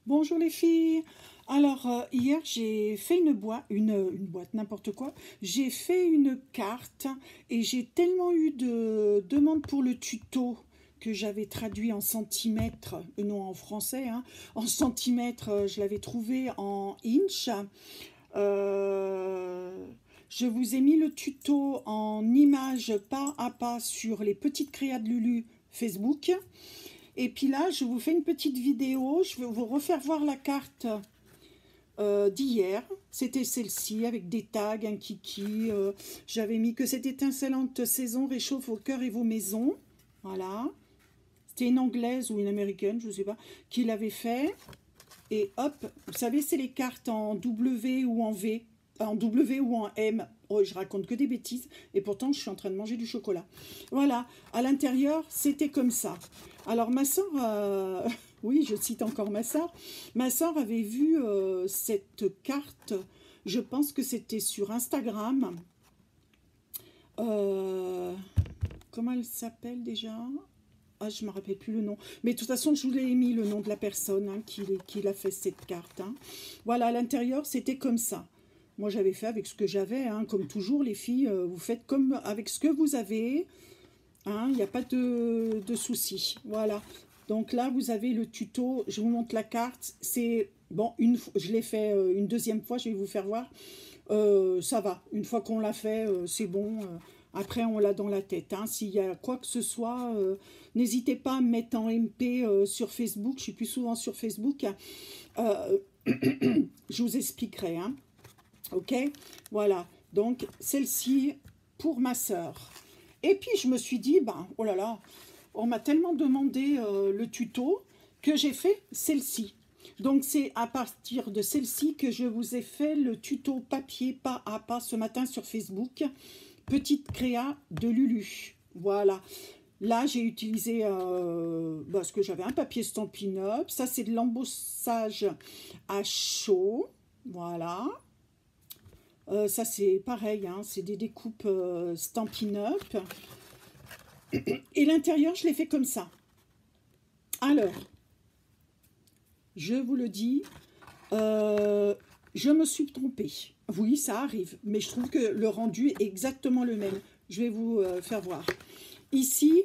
Bonjour les filles. Alors hier j'ai fait une boîte, n'importe quoi. J'ai fait une carte et j'ai tellement eu de demandes pour le tuto que j'avais traduit en centimètres, non en français, hein, en centimètres, je l'avais trouvé en inch. Euh, je vous ai mis le tuto en images pas à pas sur les petites créas de Lulu Facebook. Et puis là, je vous fais une petite vidéo. Je vais vous refaire voir la carte d'hier. C'était celle-ci avec des tags, un kiki. J'avais mis que cette étincelante saison réchauffe vos cœurs et vos maisons. Voilà. C'était une anglaise ou une américaine, je ne sais pas, qui l'avait fait. Et hop, vous savez, c'est les cartes en W ou en V, en W ou en M. Oh, je raconte que des bêtises et pourtant je suis en train de manger du chocolat. Voilà, à l'intérieur, c'était comme ça. Alors ma soeur, oui, je cite encore ma soeur. Ma soeur avait vu cette carte, je pense que c'était sur Instagram. Euh, Comment elle s'appelle déjà? Ah, je ne me rappelle plus le nom. Mais de toute façon, je vous l'ai mis le nom de la personne hein, qui a fait cette carte. Hein. Voilà, à l'intérieur, c'était comme ça. Moi, j'avais fait avec ce que j'avais. Hein. Comme toujours, les filles, vous faites comme avec ce que vous avez. Hein. Il n'y a pas de souci. Voilà. Donc là, vous avez le tuto. Je vous montre la carte. C'est bon, je l'ai fait une deuxième fois. Je vais vous faire voir. Ça va. Une fois qu'on l'a fait, c'est bon. Après, on l'a dans la tête. Hein. S'il y a quoi que ce soit, n'hésitez pas à me mettre en MP sur Facebook. Je suis plus souvent sur Facebook. Euh, je vous expliquerai. Hein. Ok? Voilà. Donc, celle-ci pour ma sœur. Et puis, je me suis dit, ben, oh là là, on m'a tellement demandé le tuto que j'ai fait celle-ci. Donc, c'est à partir de celle-ci que je vous ai fait le tuto papier pas à pas ce matin sur Facebook. Petite créa de Lulu. Voilà. Là, j'ai utilisé parce que j'avais un papier Stampin' Up. Ça, c'est de l'embossage à chaud. Voilà. Ça, c'est pareil. Hein, c'est des découpes Stampin' Up. Et l'intérieur, je l'ai fait comme ça. Alors, je vous le dis, je me suis trompée. Oui, ça arrive, mais je trouve que le rendu est exactement le même. Je vais vous faire voir. Ici,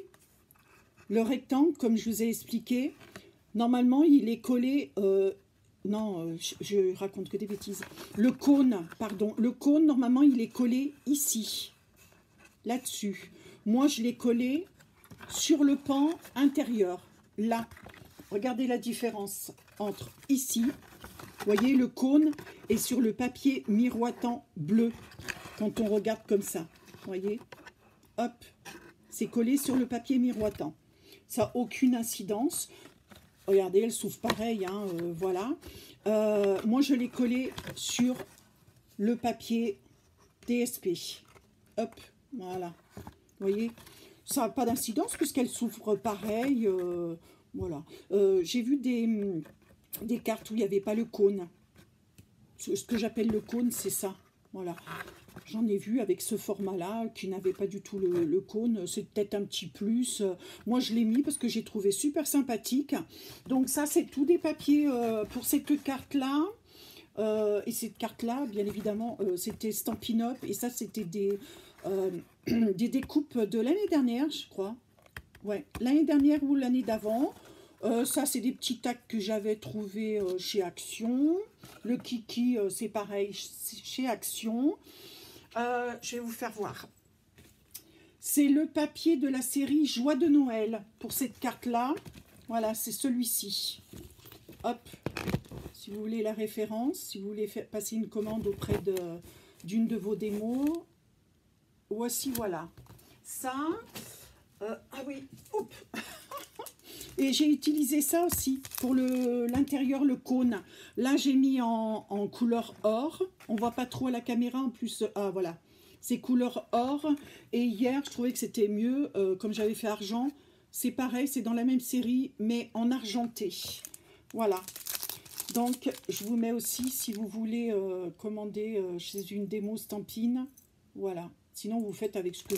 le rectangle, comme je vous ai expliqué, normalement, il est collé... non, je raconte que des bêtises. Le cône, pardon. Le cône, normalement, il est collé ici, là-dessus. Moi, je l'ai collé sur le pan intérieur, là. Regardez la différence entre ici, voyez le cône, et sur le papier miroitant bleu, quand on regarde comme ça, voyez, hop, c'est collé sur le papier miroitant. Ça n'a aucune incidence. Regardez, elle s'ouvre pareil, hein, voilà. Moi, je l'ai collé sur le papier DSP. Hop, voilà. Vous voyez, ça n'a pas d'incidence puisqu'elle s'ouvre pareil. Voilà. J'ai vu des cartes où il n'y avait pas le cône. Ce que j'appelle le cône, c'est ça. Voilà. J'en ai vu avec ce format-là qui n'avait pas du tout le cône. C'est peut-être un petit plus. Moi, je l'ai mis parce que j'ai trouvé super sympathique. Donc ça, c'est tous des papiers pour cette carte-là. Et cette carte-là, bien évidemment, c'était Stampin' Up. Et ça, c'était des découpes de l'année dernière, je crois. Ouais, l'année dernière ou l'année d'avant. Ça, c'est des petits tacs que j'avais trouvés chez Action. Le kiki, c'est pareil, chez Action. Je vais vous faire voir. C'est le papier de la série Joie de Noël pour cette carte-là. Voilà, c'est celui-ci. Hop, si vous voulez la référence, si vous voulez passer une commande auprès d'une de vos démos. Voici, voilà. Ça, ah oui, hop. Et j'ai utilisé ça aussi pour l'intérieur, le cône. Là, j'ai mis en couleur or. On ne voit pas trop à la caméra en plus. Ah, voilà. C'est couleur or. Et hier, je trouvais que c'était mieux. Comme j'avais fait argent, c'est pareil. C'est dans la même série, mais en argenté. Voilà. Donc, je vous mets aussi, si vous voulez commander chez une démo Stampin'. Voilà. Sinon, vous faites avec ce que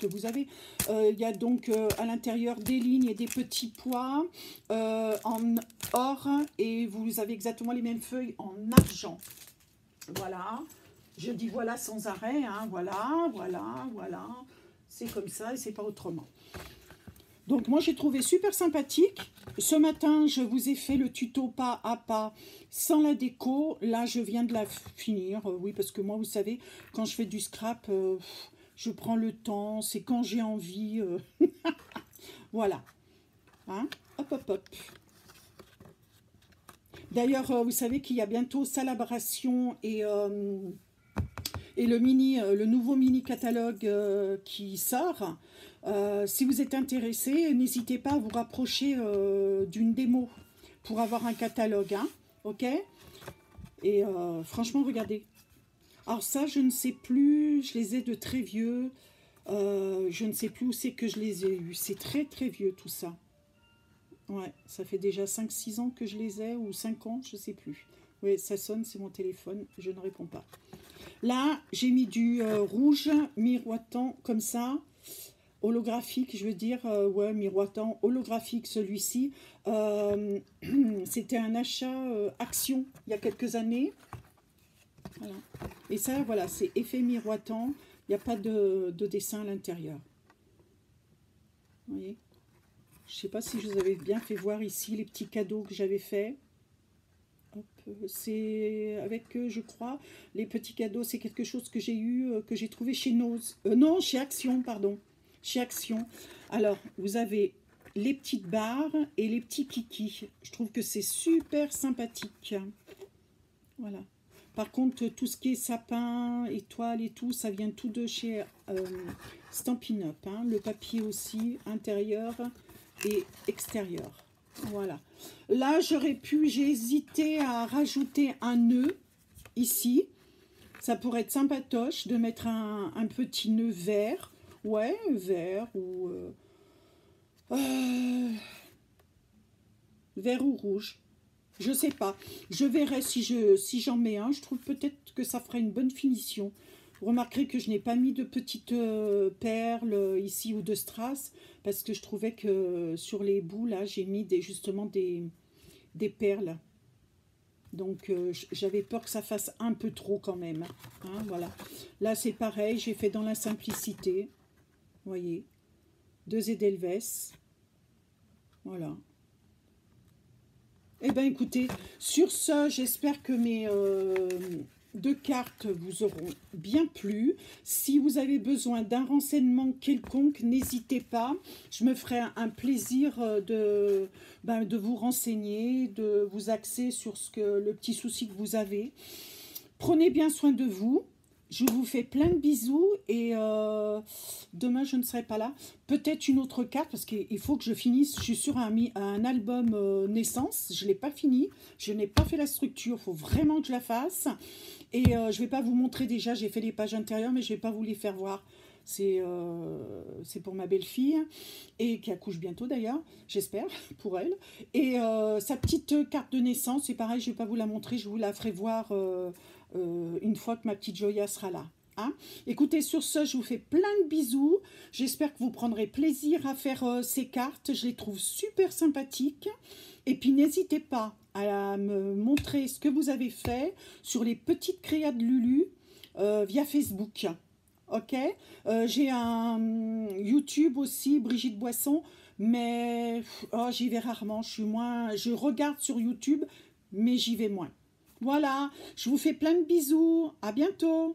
vous avez. Il y a donc à l'intérieur des lignes et des petits pois or et vous avez exactement les mêmes feuilles en argent. Voilà, je dis voilà sans arrêt, hein. Voilà, voilà, voilà, c'est comme ça et c'est pas autrement. Donc moi j'ai trouvé super sympathique. Ce matin je vous ai fait le tuto pas à pas sans la déco. Là je viens de la finir, oui parce que moi vous savez quand je fais du scrap, je prends le temps, c'est quand j'ai envie. Voilà, hein? Hop hop hop. D'ailleurs vous savez qu'il y a bientôt Salabration et le nouveau mini catalogue qui sort. Si vous êtes intéressé, n'hésitez pas à vous rapprocher d'une démo pour avoir un catalogue, hein, ok? Et franchement, regardez. Alors ça, je ne sais plus, je les ai de très vieux. Je ne sais plus où c'est que je les ai eus. C'est très très vieux tout ça. Ouais, ça fait déjà 5-6 ans que je les ai, ou 5 ans, je ne sais plus. Oui, ça sonne, c'est mon téléphone, je ne réponds pas. Là, j'ai mis du rouge miroitant comme ça. Holographique, je veux dire, ouais, miroitant, holographique celui-ci. C'était un achat Action il y a quelques années. Voilà. Et ça, voilà, c'est effet miroitant. Il n'y a pas de dessin à l'intérieur. Vous voyez? Je ne sais pas si je vous avais bien fait voir ici les petits cadeaux que j'avais faits. C'est avec, je crois, les petits cadeaux, c'est quelque chose que j'ai eu, que j'ai trouvé chez Nose. Non, chez Action, pardon. Chez Action. Alors, vous avez les petites barres et les petits kikis. Je trouve que c'est super sympathique. Voilà. Par contre, tout ce qui est sapin, étoile et tout, ça vient tout de chez Stampin' Up. Hein. Le papier aussi, intérieur et extérieur. Voilà. Là, j'ai hésité à rajouter un nœud ici. Ça pourrait être sympatoche de mettre un petit nœud vert. Ouais, vert ou vert ou rouge. Je sais pas. Je verrai si j'en mets un. Je trouve peut-être que ça ferait une bonne finition. Vous remarquerez que je n'ai pas mis de petites perles ici ou de strass parce que je trouvais que sur les bouts là, j'ai mis justement des perles. Donc j'avais peur que ça fasse un peu trop quand même. Hein, voilà. Là c'est pareil, j'ai fait dans la simplicité. Vous voyez, 2 Edelweiss. Voilà. Eh bien écoutez, sur ce, j'espère que mes 2 cartes vous auront bien plu. Si vous avez besoin d'un renseignement quelconque, n'hésitez pas. Je me ferai un plaisir de vous renseigner, de vous axer sur le petit souci que vous avez. Prenez bien soin de vous. Je vous fais plein de bisous et demain je ne serai pas là. Peut-être une autre carte parce qu'il faut que je finisse. Je suis sur un album naissance. Je ne l'ai pas fini. Je n'ai pas fait la structure. Il faut vraiment que je la fasse. Et je ne vais pas vous montrer déjà. J'ai fait les pages intérieures mais je ne vais pas vous les faire voir. C'est pour ma belle-fille et qui accouche bientôt d'ailleurs, j'espère, pour elle. Et sa petite carte de naissance, c'est pareil, je ne vais pas vous la montrer. Je vous la ferai voir une fois que ma petite Joya sera là. Hein. Écoutez, sur ce, je vous fais plein de bisous. J'espère que vous prendrez plaisir à faire ces cartes. Je les trouve super sympathiques. Et puis, n'hésitez pas à me montrer ce que vous avez fait sur les petites créas de Lulu via Facebook. Ok, j'ai un YouTube aussi, Brigitte Boisson, mais j'y vais rarement. Je regarde sur YouTube, mais j'y vais moins. Voilà, je vous fais plein de bisous. À bientôt.